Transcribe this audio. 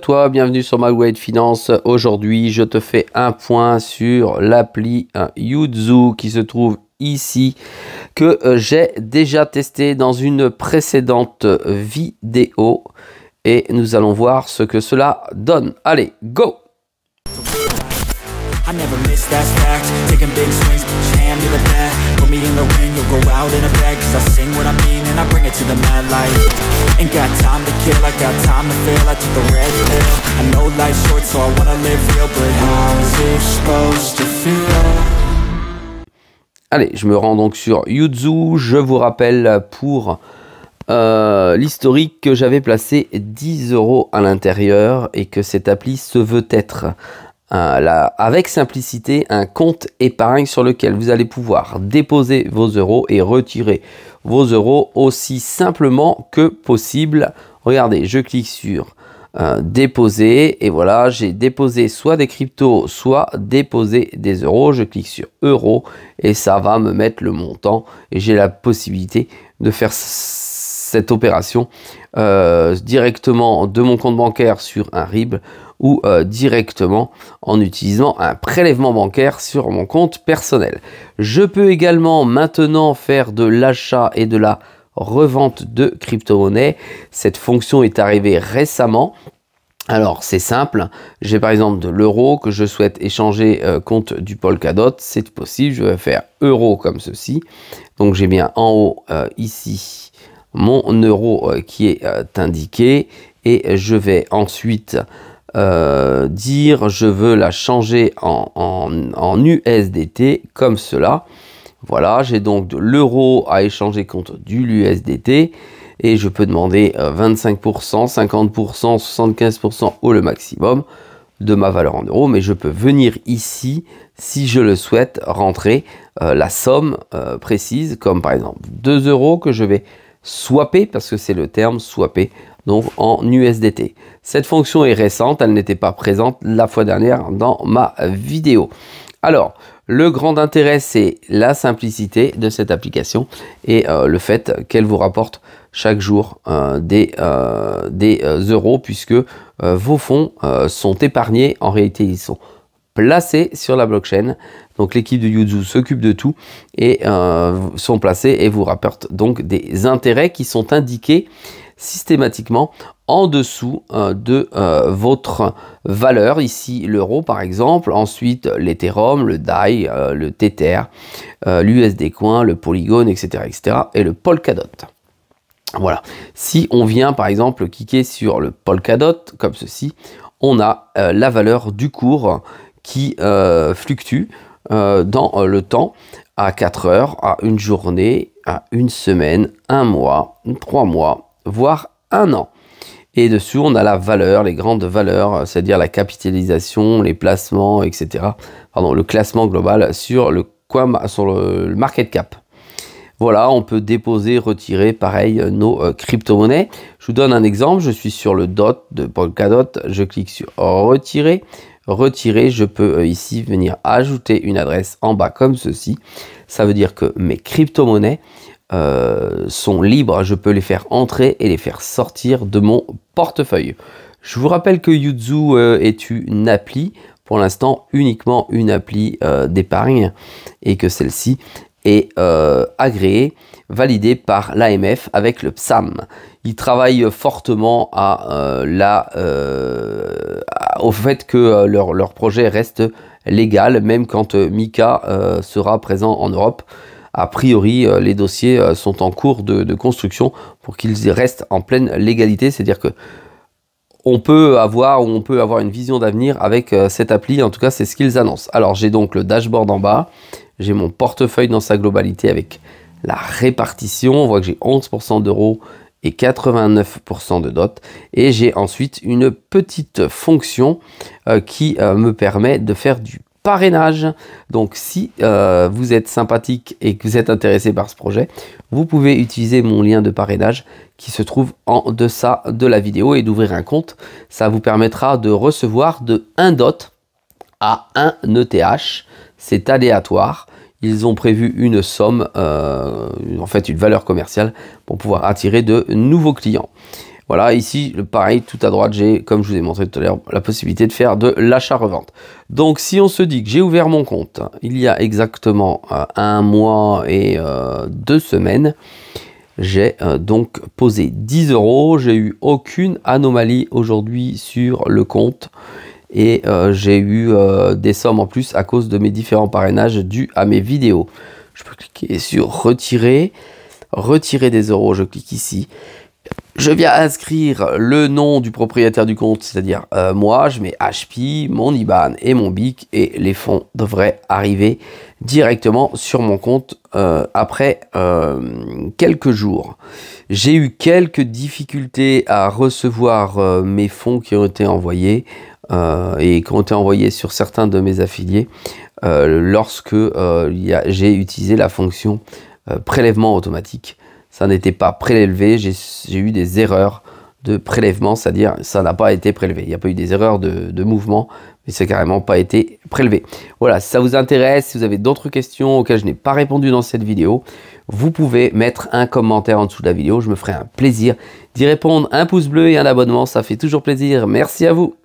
Toi, bienvenue sur McWade Finance. Aujourd'hui, je te fais un point sur l'appli Yuzu qui se trouve ici, que j'ai déjà testé dans une précédente vidéo et nous allons voir ce que cela donne. Allez, go! I never miss, that's fact. Taking big swings, push hand to the bat. Put me in the ring, you'll go out in a bag. Cause I sing what I mean and I bring it to the mad light. Ain't got time to kill, I got time to feel. I took the red pill. I know life's short so I wanna live real. But how's it supposed to feel? Allez, je me rends donc sur Yuzu. Je vous rappelle pour l'historique que j'avais placé 10 € à l'intérieur et que cette appli se veut être avec simplicité un compte épargne sur lequel vous allez pouvoir déposer vos euros et retirer vos euros aussi simplement que possible. Regardez, je clique sur déposer et voilà, j'ai déposé soit des cryptos, soit déposé des euros. Je clique sur euros et ça va me mettre le montant et j'ai la possibilité de faire cette opération directement de mon compte bancaire sur un RIB ou directement en utilisant un prélèvement bancaire sur mon compte personnel. Je peux également maintenant faire de l'achat et de la revente de crypto-monnaies. Cette fonction est arrivée récemment. Alors c'est simple, j'ai par exemple de l'euro que je souhaite échanger contre du Polkadot, c'est possible, je vais faire euro comme ceci. Donc j'ai bien en haut ici mon euro qui est indiqué et je vais ensuite dire je veux la changer en USDT comme cela. Voilà, j'ai donc de l'euro à échanger contre du l'USDT et je peux demander 25%, 50%, 75% au le maximum de ma valeur en euros, mais je peux venir ici si je le souhaite rentrer la somme précise, comme par exemple 2 € que je vais swapper, parce que c'est le terme swapper, donc en USDT. Cette fonction est récente, elle n'était pas présente la fois dernière dans ma vidéo. Alors, le grand intérêt, c'est la simplicité de cette application et le fait qu'elle vous rapporte chaque jour des euros, puisque vos fonds sont épargnés. En réalité, ils sont placés sur la blockchain. Donc l'équipe de Yuzu s'occupe de tout et sont placés et vous rapportent donc des intérêts qui sont indiqués systématiquement en dessous de votre valeur. Ici l'euro par exemple, ensuite l'Ethereum, le DAI, le Tether, l'USD Coin, le Polygon, etc., etc. et le Polkadot. Voilà. Si on vient par exemple cliquer sur le Polkadot comme ceci, on a la valeur du cours qui fluctue dans le temps à 4 heures, à une journée, à une semaine, un mois, 3 mois, voire un an. Et dessous, on a la valeur, les grandes valeurs, c'est-à-dire la capitalisation, les placements, etc. Pardon, le classement global sur le market cap. Voilà, on peut déposer, retirer, pareil, nos crypto-monnaies. Je vous donne un exemple, je suis sur le DOT de Polkadot, je clique sur retirer. Retirer, je peux ici venir ajouter une adresse en bas comme ceci. Ça veut dire que mes crypto-monnaies sont libres, je peux les faire entrer et les faire sortir de mon portefeuille. Je vous rappelle que Yuzu est une appli, pour l'instant uniquement une appli d'épargne et que celle-ci est agréée, validée par l'AMF avec le PSAM. Ils travaillent fortement au fait que leur projet reste légal, même quand Mika sera présent en Europe. A priori, les dossiers sont en cours de construction pour qu'ils restent en pleine légalité, c'est-à-dire que on peut avoir une vision d'avenir avec cette appli, en tout cas c'est ce qu'ils annoncent. Alors j'ai donc le dashboard en bas, j'ai mon portefeuille dans sa globalité avec la répartition, on voit que j'ai 11% d'euros et 89% de dot, et j'ai ensuite une petite fonction qui me permet de faire du parrainage. Donc si vous êtes sympathique et que vous êtes intéressé par ce projet, vous pouvez utiliser mon lien de parrainage qui se trouve en deçà de la vidéo et d'ouvrir un compte. Ça vous permettra de recevoir de 1 dot à 1 ETH. C'est aléatoire. Ils ont prévu une somme, en fait une valeur commerciale pour pouvoir attirer de nouveaux clients. Voilà, ici, pareil, tout à droite, j'ai, comme je vous ai montré tout à l'heure, la possibilité de faire de l'achat-revente. Donc, si on se dit que j'ai ouvert mon compte il y a exactement 1 mois et 2 semaines, j'ai donc posé 10 €. J'ai eu aucune anomalie aujourd'hui sur le compte. Et j'ai eu des sommes en plus à cause de mes différents parrainages dus à mes vidéos. Je peux cliquer sur retirer des euros, je clique ici. Je viens inscrire le nom du propriétaire du compte, c'est-à-dire moi, je mets HP, mon IBAN et mon BIC et les fonds devraient arriver directement sur mon compte après quelques jours. J'ai eu quelques difficultés à recevoir mes fonds qui ont été envoyés et qui ont été envoyés sur certains de mes affiliés lorsque j'ai utilisé la fonction prélèvement automatique. Ça n'était pas prélevé, j'ai eu des erreurs de prélèvement, c'est-à-dire ça n'a pas été prélevé. Il n'y a pas eu des erreurs de mouvement, mais ça n'a carrément pas été prélevé. Voilà, si ça vous intéresse, si vous avez d'autres questions auxquelles je n'ai pas répondu dans cette vidéo, vous pouvez mettre un commentaire en dessous de la vidéo. Je me ferai un plaisir d'y répondre. Un pouce bleu et un abonnement, ça fait toujours plaisir. Merci à vous.